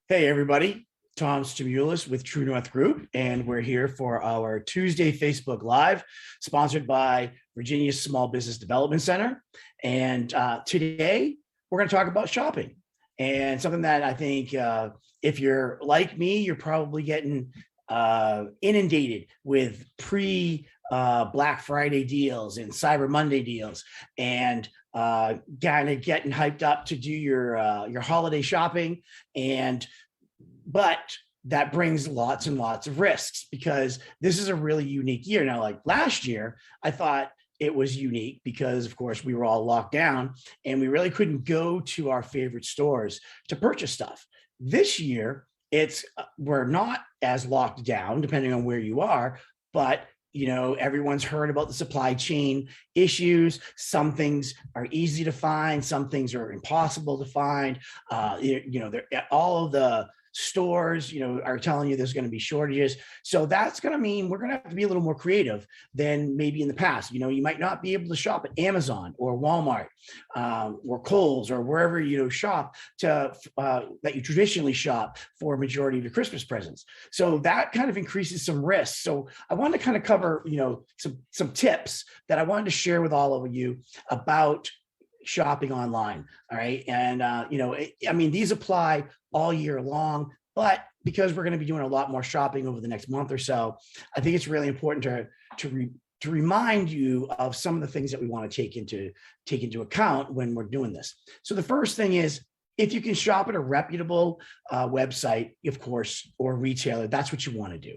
Hey, everybody. Tom Stimulis with True North Group, and we're here for our Tuesday Facebook Live, sponsored by Virginia Small Business Development Center. And today, we're going to talk about shopping and something that I think if you're like me, you're probably getting inundated with Black Friday deals and Cyber Monday deals, and kind of getting hyped up to do your holiday shopping. But that brings lots and lots of risks because this is a really unique year. Now, like last year, I thought it was unique because, of course, we were all locked down and we really couldn't go to our favorite stores to purchase stuff. This year, we're not as locked down, depending on where you are, but everyone's heard about the supply chain issues. Some things are easy to find, some things are impossible to find. All of the stores, are telling you there's going to be shortages. So that's going to mean we're going to have to be a little more creative than maybe in the past. You might not be able to shop at Amazon or Walmart or Kohl's or wherever shop that you traditionally shop for a majority of your Christmas presents. So that kind of increases some risks. So I wanted to kind of cover, some tips that I wanted to share with all of you about shopping online. All right. And, these apply all year long, but because we're going to be doing a lot more shopping over the next month or so, I think it's really important to remind you of some of the things that we want to take into account when we're doing this. So the first thing is, if you can shop at a reputable website, of course, or retailer, that's what you want to do.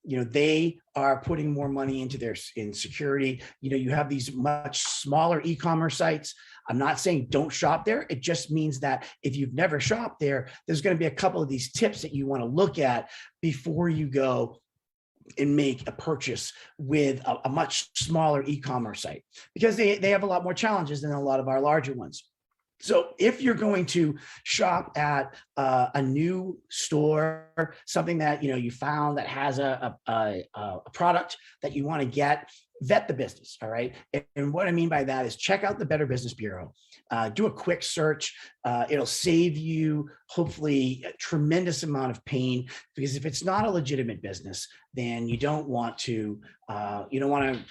They are putting more money in security. You have these much smaller e-commerce sites. I'm not saying don't shop there. It just means that if you've never shopped there, there's going to be a couple of these tips that you want to look at before you go and make a purchase with a much smaller e-commerce site, because they have a lot more challenges than a lot of our larger ones. So if you're going to shop at a new store, something that you found that has a product that you want to get, vet the business. All right. And what I mean by that is check out the Better Business Bureau. Do a quick search. It'll save you hopefully a tremendous amount of pain, because if it's not a legitimate business, then you don't want to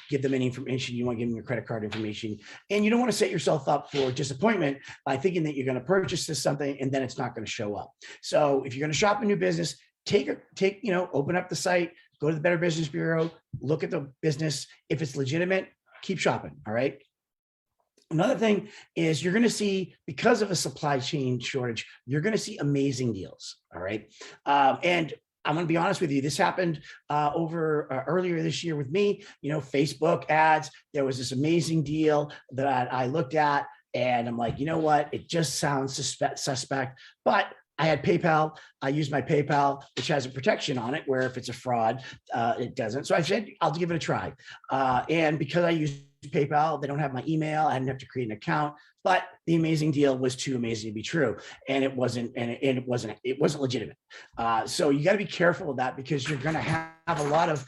give them any information. You want to give them your credit card information, and you don't want to set yourself up for disappointment by thinking that you're going to purchase something and then it's not going to show up. So if you're going to shop a new business, open up the site, go to the Better Business Bureau, look at the business. If it's legitimate, keep shopping. All right. Another thing is you're going to see, because of a supply chain shortage, you're going to see amazing deals. All right. And I'm going to be honest with you. This happened earlier this year with me. Facebook ads. There was this amazing deal that I looked at, and I'm like, you know what? It just sounds suspect, but I had PayPal. I used my PayPal, which has a protection on it where if it's a fraud, it doesn't. So I said, I'll give it a try. And because I used PayPal, they don't have my email. I didn't have to create an account, but the amazing deal was too amazing to be true. And it wasn't legitimate. So you got to be careful of that, because you're going to have a lot of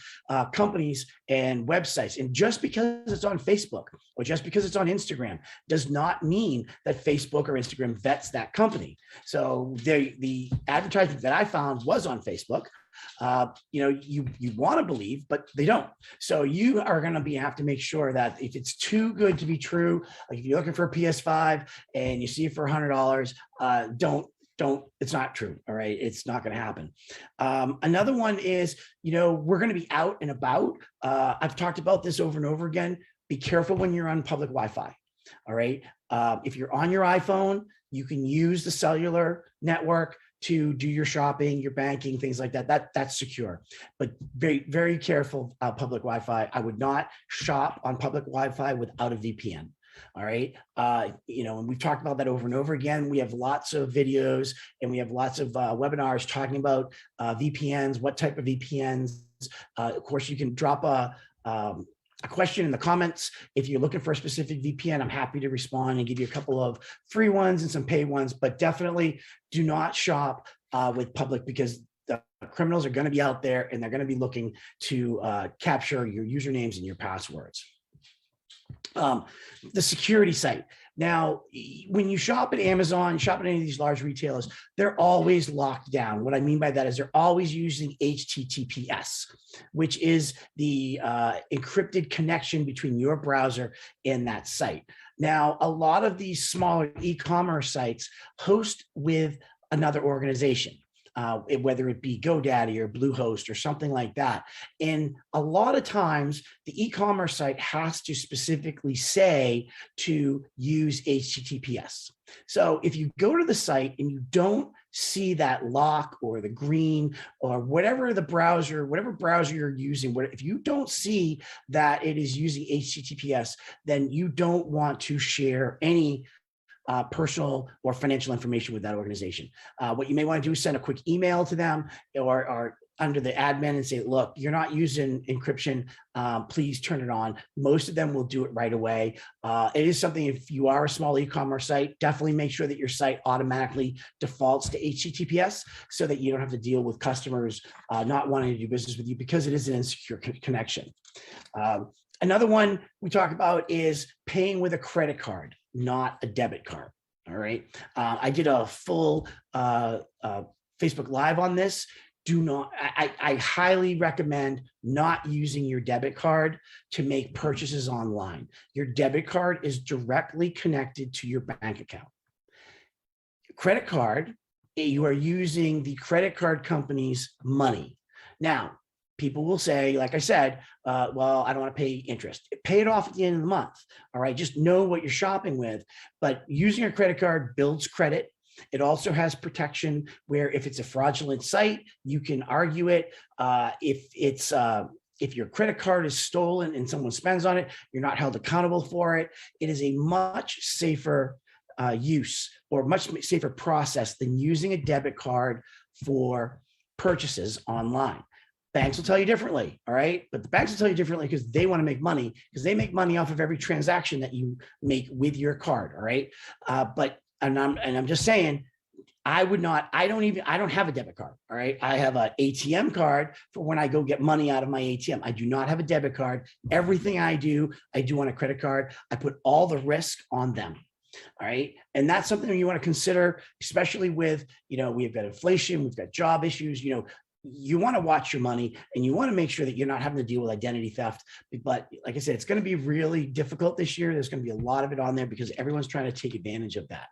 companies and websites. And just because it's on Facebook or just because it's on Instagram does not mean that Facebook or Instagram vets that company. So the advertisement that I found was on Facebook. You want to believe, but they don't. So you are going to have to make sure that if it's too good to be true, like if you're looking for a PS5 and you see it for $100, don't, it's not true. All right. It's not going to happen. Another one is, we're going to be out and about. I've talked about this over and over again. Be careful when you're on public Wi-Fi. All right. If you're on your iPhone, you can use the cellular network to do your shopping, your banking, things like that. That's secure, but very, very careful public Wi-Fi. I would not shop on public Wi-Fi without a VPN. All right. And we've talked about that over and over again. We have lots of videos and we have lots of webinars talking about VPNs, what type of VPNs. Of course, you can drop a question in the comments. If you're looking for a specific VPN, I'm happy to respond and give you a couple of free ones and some paid ones, but definitely do not shop with public, because the criminals are going to be out there and they're going to be looking to capture your usernames and your passwords. The security site. Now, when you shop at Amazon, shop at any of these large retailers, they're always locked down. What I mean by that is they're always using HTTPS, which is the encrypted connection between your browser and that site. Now, a lot of these smaller e-commerce sites host with another organization. Whether it be GoDaddy or Bluehost or something like that. And a lot of times the e-commerce site has to specifically say to use HTTPS. So if you go to the site and you don't see that lock or the green or whatever browser you're using, if you don't see that it is using HTTPS, then you don't want to share any personal or financial information with that organization. What you may want to do is send a quick email to them or under the admin and say, look, you're not using encryption, please turn it on. Most of them will do it right away. It is something, if you are a small e-commerce site, definitely make sure that your site automatically defaults to HTTPS so that you don't have to deal with customers not wanting to do business with you because it is an insecure connection. Another one we talk about is paying with a credit card, not a debit card. All right. I did a full Facebook Live on this. I highly recommend not using your debit card to make purchases online. Your debit card is directly connected to your bank account. Credit card, you are using the credit card company's money. Now, people will say, like I said, well, I don't want to pay interest. Pay it off at the end of the month. All right. Just know what you're shopping with. But using a credit card builds credit. It also has protection where if it's a fraudulent site, you can argue it. If your credit card is stolen and someone spends on it, you're not held accountable for it. It is a much safer use or much safer process than using a debit card for purchases online. Banks will tell you differently, all right? But the banks will tell you differently because they want to make money, because they make money off of every transaction that you make with your card, all right? I'm just saying, I don't have a debit card, all right? I have an ATM card for when I go get money out of my ATM. I do not have a debit card. Everything I do on a credit card. I put all the risk on them. All right. And that's something you want to consider, especially with, we've got inflation, we've got job issues, you want to watch your money and you want to make sure that you're not having to deal with identity theft. But like I said, it's going to be really difficult this year. There's going to be a lot of it on there because everyone's trying to take advantage of that.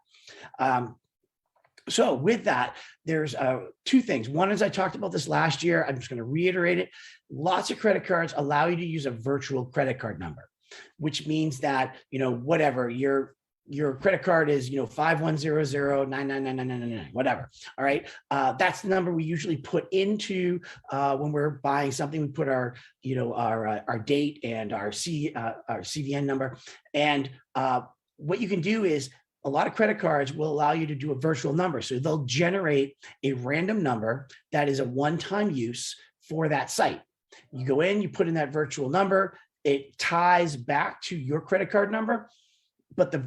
So with that, there's two things. One is I talked about this last year. I'm just going to reiterate it. Lots of credit cards allow you to use a virtual credit card number, which means that, whatever your credit card is, 5100999999, whatever. All right. That's the number we usually put into when we're buying something. We put our date and our CVN number. And what you can do is a lot of credit cards will allow you to do a virtual number. So they'll generate a random number that is a one-time use for that site. You go in, you put in that virtual number, it ties back to your credit card number. But the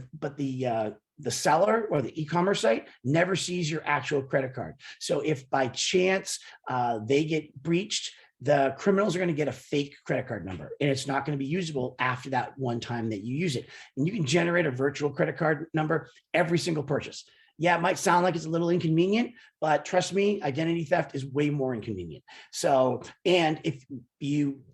seller or the e-commerce site never sees your actual credit card. So if by chance they get breached, the criminals are going to get a fake credit card number, and it's not going to be usable after that one time that you use it. And you can generate a virtual credit card number every single purchase. Yeah, it might sound like it's a little inconvenient, but trust me, identity theft is way more inconvenient. So, and if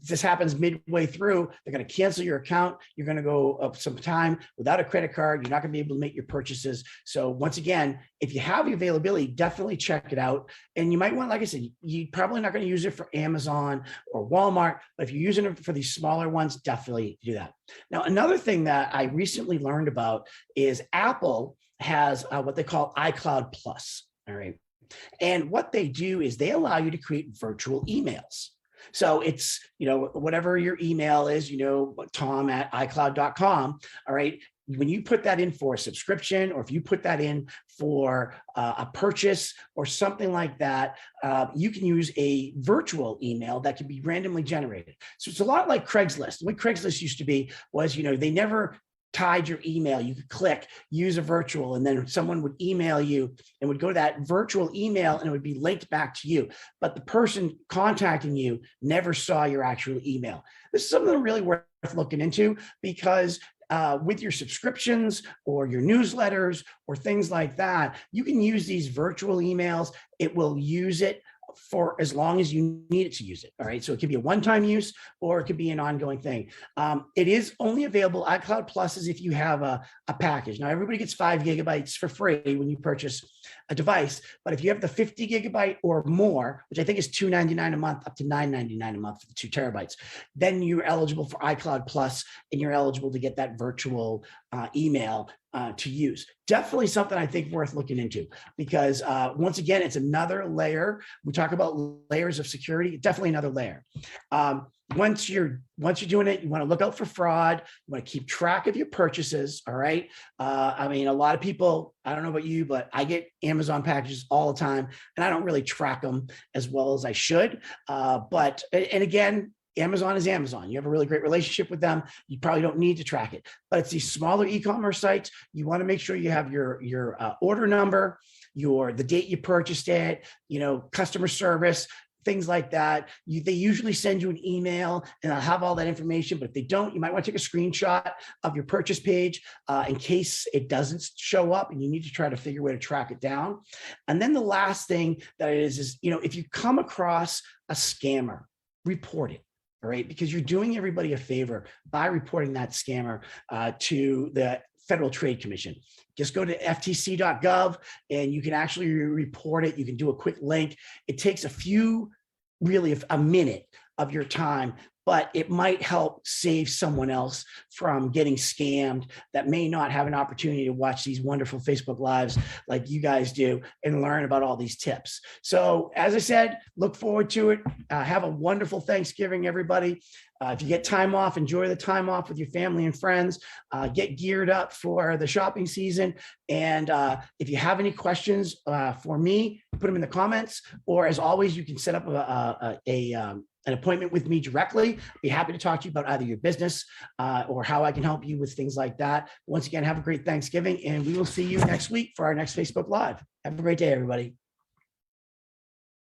this happens midway through, they're going to cancel your account. You're going to go up some time without a credit card. You're not going to be able to make your purchases. So once again, if you have the availability, definitely check it out. And you might want, like I said, you're probably not going to use it for Amazon or Walmart, but if you're using it for these smaller ones, definitely do that. Now, another thing that I recently learned about is Apple has what they call iCloud Plus. All right. And what they do is they allow you to create virtual emails. So it's, whatever your email is, tom@icloud.com. All right. When you put that in for a subscription, or if you put that in for a purchase or something like that, you can use a virtual email that can be randomly generated. So it's a lot like Craigslist. The way Craigslist used to be was, they never tied your email. You could click, use a virtual, and then someone would email you and would go to that virtual email and it would be linked back to you. But the person contacting you never saw your actual email. This is something really worth looking into, because with your subscriptions or your newsletters or things like that, you can use these virtual emails. It will use it for as long as you need it to use it. All right. So it could be a one-time use or it could be an ongoing thing. It is only available. iCloud Plus is if you have a package. Now, everybody gets 5 gigabytes for free when you purchase a device. But if you have the 50 gigabyte or more, which I think is $2.99 a month, up to $9.99 a month for the 2 terabytes, then you're eligible for iCloud Plus and you're eligible to get that virtual email to use. Definitely something I think worth looking into, because once again, it's another layer. We talk about layers of security, definitely another layer. Once you're doing it, you want to look out for fraud. You want to keep track of your purchases. All right. I mean, a lot of people, I don't know about you, but I get Amazon packages all the time and I don't really track them as well as I should. And again, Amazon is Amazon. You have a really great relationship with them. You probably don't need to track it, but it's these smaller e-commerce sites. You want to make sure you have your order number, the date you purchased it, customer service, things like that. They usually send you an email and I'll have all that information, but if they don't, you might want to take a screenshot of your purchase page in case it doesn't show up and you need to try to figure a way to track it down. And then the last thing that it is, if you come across a scammer, report it. All right, because you're doing everybody a favor by reporting that scammer to the Federal Trade Commission. Just go to ftc.gov and you can actually report it. You can do a quick link. It takes a minute of your time, but it might help save someone else from getting scammed that may not have an opportunity to watch these wonderful Facebook Lives like you guys do and learn about all these tips. So as I said, look forward to it. Have a wonderful Thanksgiving, everybody. If you get time off, enjoy the time off with your family and friends. Get geared up for the shopping season. And if you have any questions for me, put them in the comments. Or as always, you can set up an appointment with me directly. I'd be happy to talk to you about either your business or how I can help you with things like that. Once again, have a great Thanksgiving, and we will see you next week for our next Facebook Live. Have a great day, everybody.